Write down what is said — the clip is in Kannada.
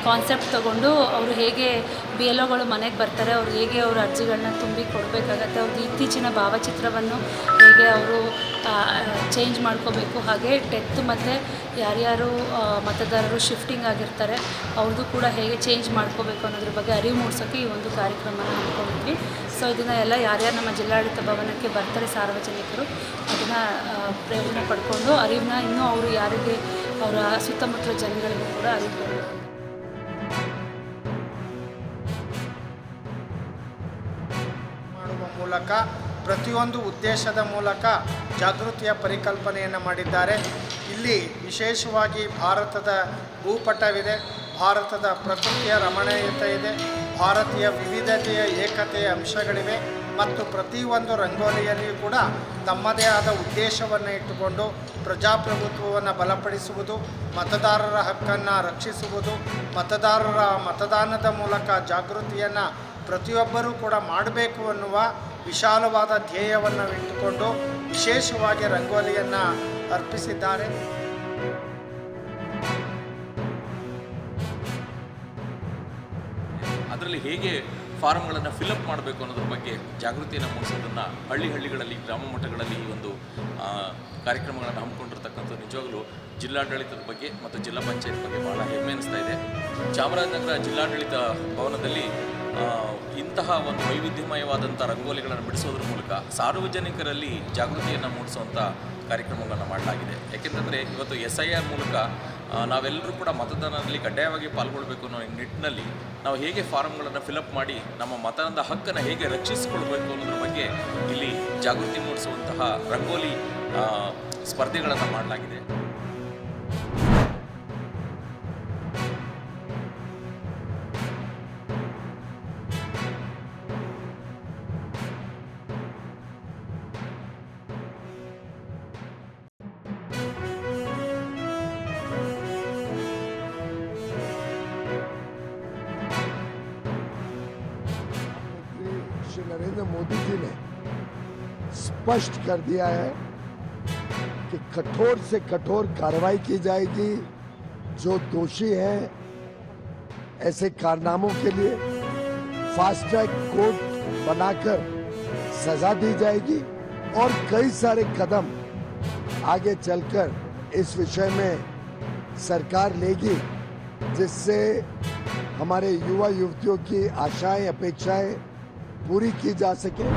ಕಾನ್ಸೆಪ್ಟ್ ತಗೊಂಡು ಅವರು ಹೇಗೆ ಬಿ ಎಲ್ ಒಗಳು ಮನೆಗೆ ಬರ್ತಾರೆ, ಅವ್ರು ಹೇಗೆ ಅವ್ರ ಅರ್ಜಿಗಳನ್ನ ತುಂಬಿ ಕೊಡಬೇಕಾಗತ್ತೆ, ಅವ್ರದ್ದು ಇತ್ತೀಚಿನ ಭಾವಚಿತ್ರವನ್ನು ಹೇಗೆ ಅವರು ಚೇಂಜ್ ಮಾಡ್ಕೋಬೇಕು, ಹಾಗೆ ಡೆತ್ ಮತ್ತು ಯಾರ್ಯಾರು ಮತದಾರರು ಶಿಫ್ಟಿಂಗ್ ಆಗಿರ್ತಾರೆ ಅವ್ರದ್ದು ಕೂಡ ಹೇಗೆ ಚೇಂಜ್ ಮಾಡ್ಕೋಬೇಕು ಅನ್ನೋದ್ರ ಬಗ್ಗೆ ಅರಿವು ಮೂಡಿಸೋಕ್ಕೆ ಈ ಒಂದು ಕಾರ್ಯಕ್ರಮನ ಹಮ್ಮಿಕೊಂಡಿದ್ವಿ. ಸೊ ಇದನ್ನು ಎಲ್ಲ ಯಾರ್ಯಾರು ನಮ್ಮ ಜಿಲ್ಲಾಡಳಿತ ಭವನಕ್ಕೆ ಬರ್ತಾರೆ ಸಾರ್ವಜನಿಕರು ಅದನ್ನು ಪ್ರಯೋಜನ ಪಡ್ಕೊಂಡು ಅರಿವನ್ನ ಇನ್ನೂ ಅವರು ಯಾರಿಗೆ ಅವರ ಸುತ್ತಮುತ್ತಲ ಜನಗಳಿಗೂ ಕೂಡ ಅರಿವು ಮಾಡುವ ಮೂಲಕ ಪ್ರತಿಯೊಂದು ಉದ್ದೇಶದ ಮೂಲಕ ಜಾಗೃತಿಯ ಪರಿಕಲ್ಪನೆಯನ್ನು ಮಾಡಿದ್ದಾರೆ. ಇಲ್ಲಿ ವಿಶೇಷವಾಗಿ ಭಾರತದ ಭೂಪಟವಿದೆ, ಭಾರತದ ಪ್ರಕೃತಿಯ ರಮಣೀಯತೆ ಇದೆ, ಭಾರತೀಯ ವಿವಿಧತೆಯ ಏಕತೆಯ ಅಂಶಗಳಿವೆ ಮತ್ತು ಪ್ರತಿಯೊಂದು ರಂಗೋಲಿಯಲ್ಲಿಯೂ ಕೂಡ ತಮ್ಮದೇ ಆದ ಉದ್ದೇಶವನ್ನು ಇಟ್ಟುಕೊಂಡು ಪ್ರಜಾಪ್ರಭುತ್ವವನ್ನು ಬಲಪಡಿಸುವುದು, ಮತದಾರರ ಹಕ್ಕನ್ನು ರಕ್ಷಿಸುವುದು, ಮತದಾರರ ಮತದಾನದ ಮೂಲಕ ಜಾಗೃತಿಯನ್ನು ಪ್ರತಿಯೊಬ್ಬರೂ ಕೂಡ ಮಾಡಬೇಕು ಅನ್ನುವ ವಿಶಾಲವಾದ ಧ್ಯೇಯವನ್ನು ಇಟ್ಟುಕೊಂಡು ವಿಶೇಷವಾಗಿ ರಂಗೋಲಿಯನ್ನು ಅರ್ಪಿಸಿದ್ದಾರೆ. ಅದರಲ್ಲಿ ಹೇಗೆ ಫಾರಮ್ಗಳನ್ನು ಫಿಲಪ್ ಮಾಡಬೇಕು ಅನ್ನೋದ್ರ ಬಗ್ಗೆ ಜಾಗೃತಿಯನ್ನು ಮೂಡಿಸೋದನ್ನು ಹಳ್ಳಿಗಳಲ್ಲಿ ಗ್ರಾಮ ಮಟ್ಟಗಳಲ್ಲಿ ಈ ಒಂದು ಕಾರ್ಯಕ್ರಮಗಳನ್ನು ಹಮ್ಮಿಕೊಂಡಿರ್ತಕ್ಕಂಥ ನಿಜವಾಗಲೂ ಜಿಲ್ಲಾಡಳಿತದ ಬಗ್ಗೆ ಮತ್ತು ಜಿಲ್ಲಾ ಪಂಚಾಯತ್ ಬಗ್ಗೆ ಭಾಳ ಹೆಮ್ಮೆ ಅನಿಸ್ತಾ ಇದೆ. ಚಾಮರಾಜನಗರ ಜಿಲ್ಲಾಡಳಿತ ಭವನದಲ್ಲಿ ಇಂತಹ ಒಂದು ವೈವಿಧ್ಯಮಯವಾದಂಥ ರಂಗೋಲಿಗಳನ್ನು ಬಿಡಿಸೋದ್ರ ಮೂಲಕ ಸಾರ್ವಜನಿಕರಲ್ಲಿ ಜಾಗೃತಿಯನ್ನು ಮೂಡಿಸುವಂಥ ಕಾರ್ಯಕ್ರಮಗಳನ್ನು ಮಾಡಲಾಗಿದೆ. ಯಾಕೆಂತಂದರೆ ಇವತ್ತು SIR ಮೂಲಕ ನಾವೆಲ್ಲರೂ ಕೂಡ ಮತದಾನದಲ್ಲಿ ಕಡ್ಡಾಯವಾಗಿ ಪಾಲ್ಗೊಳ್ಳಬೇಕು ಅನ್ನೋ ನಿಟ್ಟಿನಲ್ಲಿ ನಾವು ಹೇಗೆ ಫಾರಮ್ಗಳನ್ನು ಫಿಲಪ್ ಮಾಡಿ ನಮ್ಮ ಮತದಾನದ ಹಕ್ಕನ್ನು ಹೇಗೆ ರಕ್ಷಿಸಿಕೊಳ್ಬೇಕು ಅನ್ನೋದ್ರ ಬಗ್ಗೆ ಇಲ್ಲಿ ಜಾಗೃತಿ ಮೂಡಿಸುವಂತಹ ರಂಗೋಲಿ ಸ್ಪರ್ಧೆಗಳನ್ನು ಮಾಡಲಾಗಿದೆ. श्री नरेंद्र मोदी जी ने स्पष्ट कर दिया है कि कठोर से कठोर कार्रवाई की जाएगी. जो दोषी हैं ऐसे कारनामों के लिए फास्ट ट्रैक कोर्ट बनाकर सजा दी जाएगी और कई सारे कदम आगे चलकर इस विषय में सरकार लेगी जिससे हमारे युवा युवतियों की आशाएं अपेक्षाएं पूरी की जा सके.